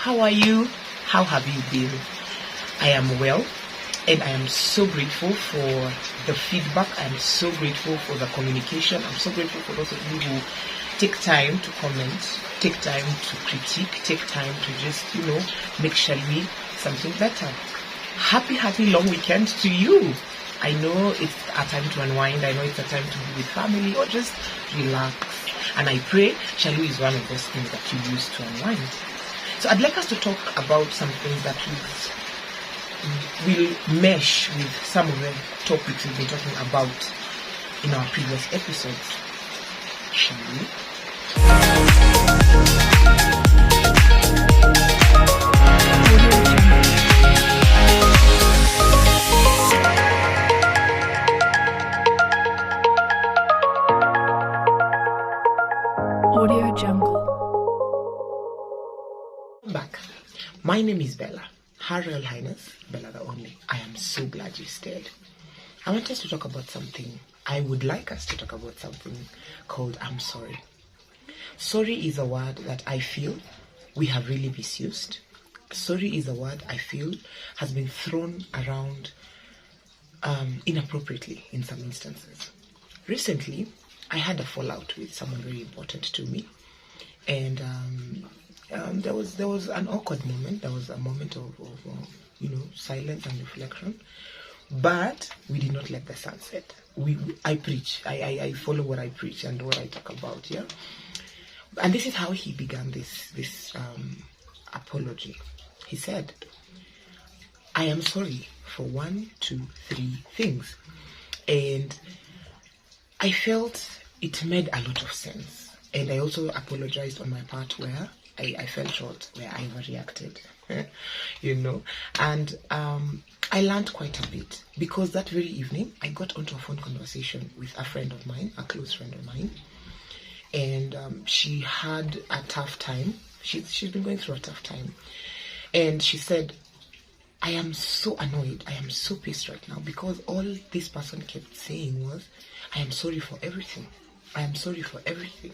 How are you? How have you been? I am well, and I am so grateful for the feedback. I am so grateful for the communication. I'm so grateful for those of you who take time to comment, take time to critique, take time to just, make Shalwi something better. Happy long weekend to you. I know it's a time to unwind. I know it's a time to be with family or just relax. And I pray Shalwi is one of those things that you use to unwind. So I'd like us to talk about some things that will mesh with some of the topics we've been talking about in our previous episodes. Shall we? Audio Jungle. Back. My name is Bella. Her Royal Highness, Bella the Only. I am so glad you stayed. I want us to talk about something. I would like us to talk about something called I'm sorry. Sorry is a word that I feel we have really misused. Sorry is a word I feel has been thrown around inappropriately in some instances. Recently, I had a fallout with someone very important to me, and there was an awkward moment. There was a moment of silence and reflection, but we did not let the sun set. I preach. I follow what I preach and what I talk about. Yeah, and this is how he began this apology. He said, "I am sorry for 1, 2, 3 things," and I felt it made a lot of sense. And I also apologized on my part where I fell short, where I overreacted, And I learned quite a bit, because that very evening I got onto a phone conversation with a friend of mine, a close friend of mine. And she had a tough time. She's been going through a tough time. And she said, "I am so annoyed. I am so pissed right now because all this person kept saying was, I am sorry for everything. I am sorry for everything."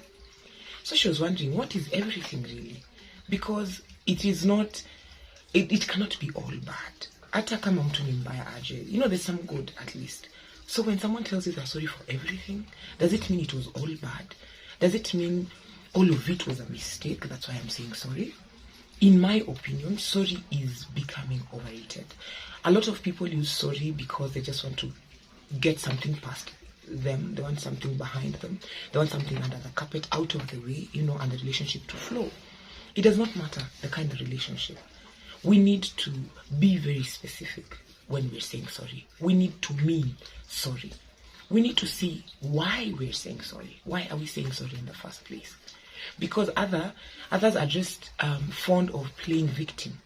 So she was wondering, what is everything really? Because it is not, it cannot be all bad. Hata kama mtu ni mbaya aje, there's some good at least. So when someone tells you they're sorry for everything, does it mean it was all bad? Does it mean all of it was a mistake? That's why I'm saying sorry. In my opinion, sorry is becoming overrated. A lot of people use sorry because they just want to get something past them. They want something behind them. They want something under the carpet, out of the way, and the relationship to flow. It does not matter the kind of relationship. We need to be very specific when we're saying sorry. We need to mean sorry. We need to see why we're saying sorry. Why are we saying sorry in the first place? Because others are just fond of playing victim.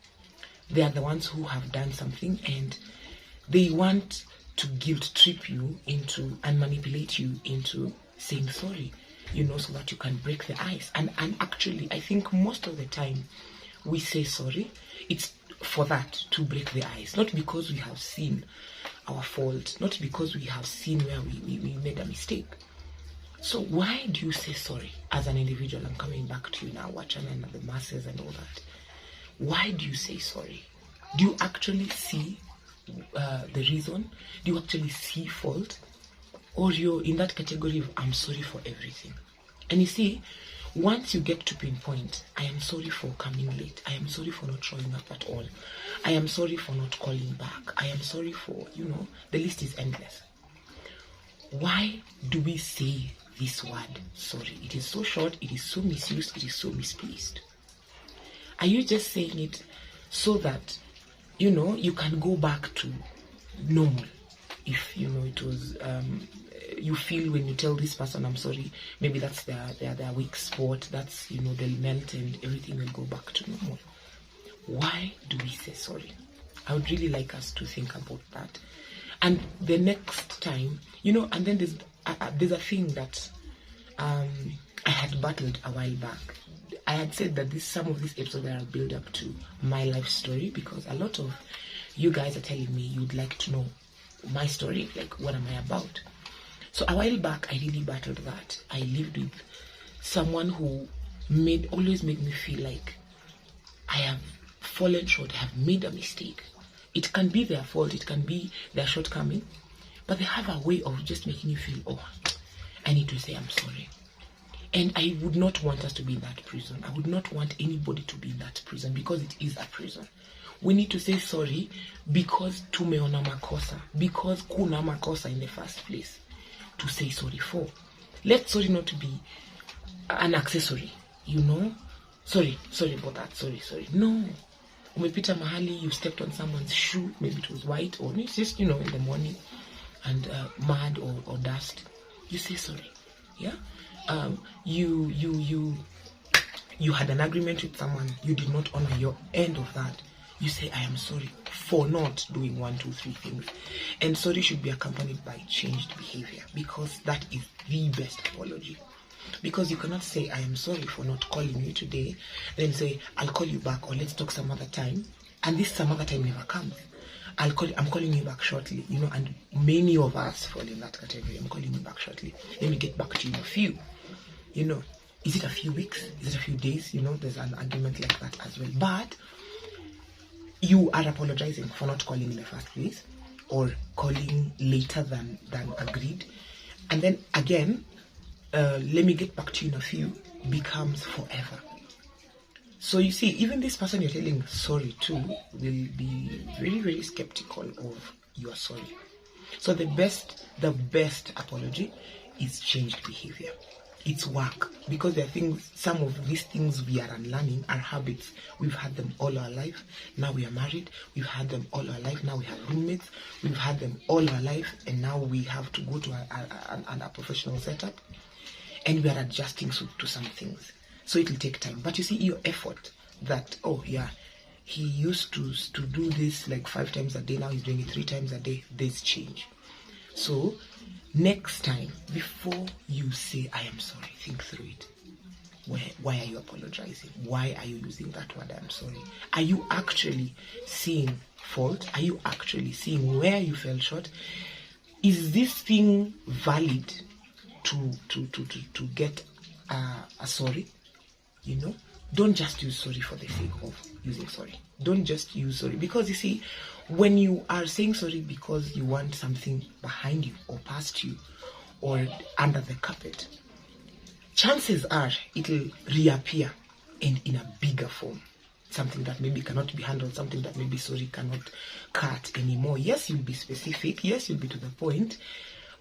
They are the ones who have done something, and they want to guilt trip you into and manipulate you into saying sorry, so that you can break the ice. And actually, I think most of the time we say sorry, it's for that, to break the ice. Not because we have seen our fault, not because we have seen where we made a mistake. So why do you say sorry as an individual? I'm coming back to you now, Wachana and the masses and all that. Why do you say sorry? Do you actually see the reason? Do you actually see fault? Or you're in that category of I'm sorry for everything? And you see, once you get to pinpoint, I am sorry for coming late, I am sorry for not showing up at all, I am sorry for not calling back, I am sorry for, the list is endless. Why do we say this word sorry? It is so short, it is so misused, it is so misplaced. Are you just saying it so that you can go back to normal? If it was you feel when you tell this person I'm sorry, maybe that's their weak spot, that's they'll melt and everything will go back to normal. Why do we say sorry? I would really like us to think about that. And the next time, and then there's a thing that I had battled a while back. I had said that some of these episodes are a build up to my life story, because a lot of you guys are telling me you'd like to know my story, like what am I about. So a while back, I really battled that. I lived with someone who always made me feel like I have fallen short, have made a mistake. It can be their fault, it can be their shortcoming, but they have a way of just making you feel, oh, I need to say I'm sorry. And I would not want us to be in that prison. I would not want anybody to be in that prison, because it is a prison. We need to say sorry because tumeona makosa, because kuna makosa in the first place to say sorry for. Let sorry not be an accessory, you know. Sorry about that, sorry. No. Umepita mahali, you stepped on someone's shoe, maybe it was white, or it's just, in the morning, and mud or dust. You say sorry, yeah. You had an agreement with someone, you did not honor your end of that. You say, I am sorry for not doing 1, 2, 3 things. And sorry should be accompanied by changed behavior, because that is the best apology. Because you cannot say, I am sorry for not calling you today, then say, I'll call you back, or let's talk some other time. And this some other time never comes. I'm calling you back shortly, and many of us fall in that category. I'm calling you back shortly. Let me get back to you in a few. Is it a few weeks? Is it a few days? There's an argument like that as well. But you are apologizing for not calling in the first place, or calling later than agreed. And then again, let me get back to you in a few becomes forever. So you see, even this person you're telling sorry to will be very, very skeptical of your sorry. So the best apology is changed behavior. It's work, because there are things, some of these things we are unlearning are habits. We've had them all our life. Now we are married. We've had them all our life. Now we have roommates. We've had them all our life, and now we have to go to a professional setup, and we are adjusting to some things. So it will take time. But you see, your effort that, oh yeah, he used to do this like 5 times a day, now he's doing it 3 times a day, there's change. So next time, before you say I am sorry, think through it. Why are you apologizing? Why are you using that word, I'm sorry? Are you actually seeing fault? Are you actually seeing where you fell short? Is this thing valid to get a sorry? Don't just use sorry for the sake of using sorry. Don't just use sorry, because you see, when you are saying sorry because you want something behind you or past you or under the carpet, chances are it will reappear and in a bigger form. Something that maybe cannot be handled, something that maybe sorry cannot cut anymore. Yes, you'll be specific, yes, you'll be to the point,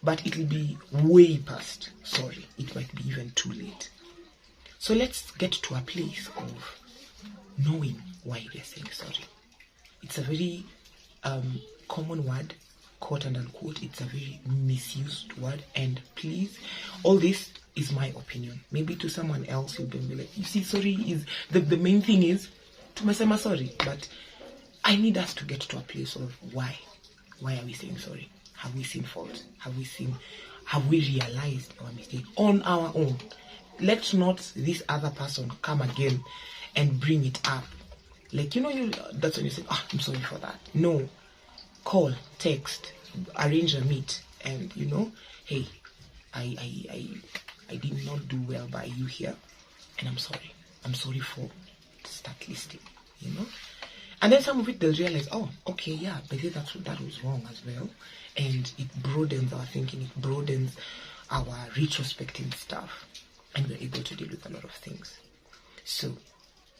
but it will be way past sorry. It might be even too late. So let's get to a place of knowing why we are saying sorry. It's a very common word, quote and unquote. It's a very misused word, and please, all this is my opinion. Maybe to someone else you'll be like, you see, sorry is the main thing is tumesema sorry, but I need us to get to a place of why are we saying sorry? Have we seen fault? Have we realized our mistake on our own? Let not this other person come again and bring it up. Like, that's when you say, I'm sorry for that. No. Call, text, arrange a meet, and, hey, I did not do well by you here, and I'm sorry. I'm sorry for start listing, And then some of it they'll realize, oh, okay, yeah, but that was wrong as well. And it broadens our thinking, it broadens our retrospective stuff. And we're able to deal with a lot of things. So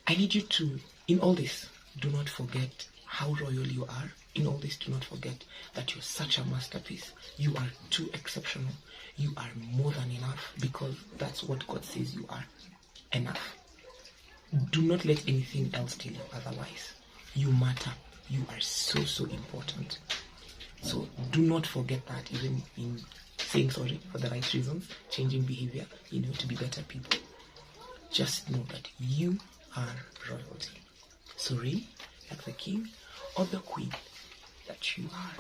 I need you to, in all this, do not forget how royal you are. In all this, do not forget that you're such a masterpiece. You are too exceptional. You are more than enough, because that's what God says you are. Enough. Do not let anything else tell you otherwise. You matter. You are so, so important. So do not forget that, even in saying sorry for the right reasons, changing behavior, to be better people. Just know that you are royalty. So reign like the king or the queen that you are.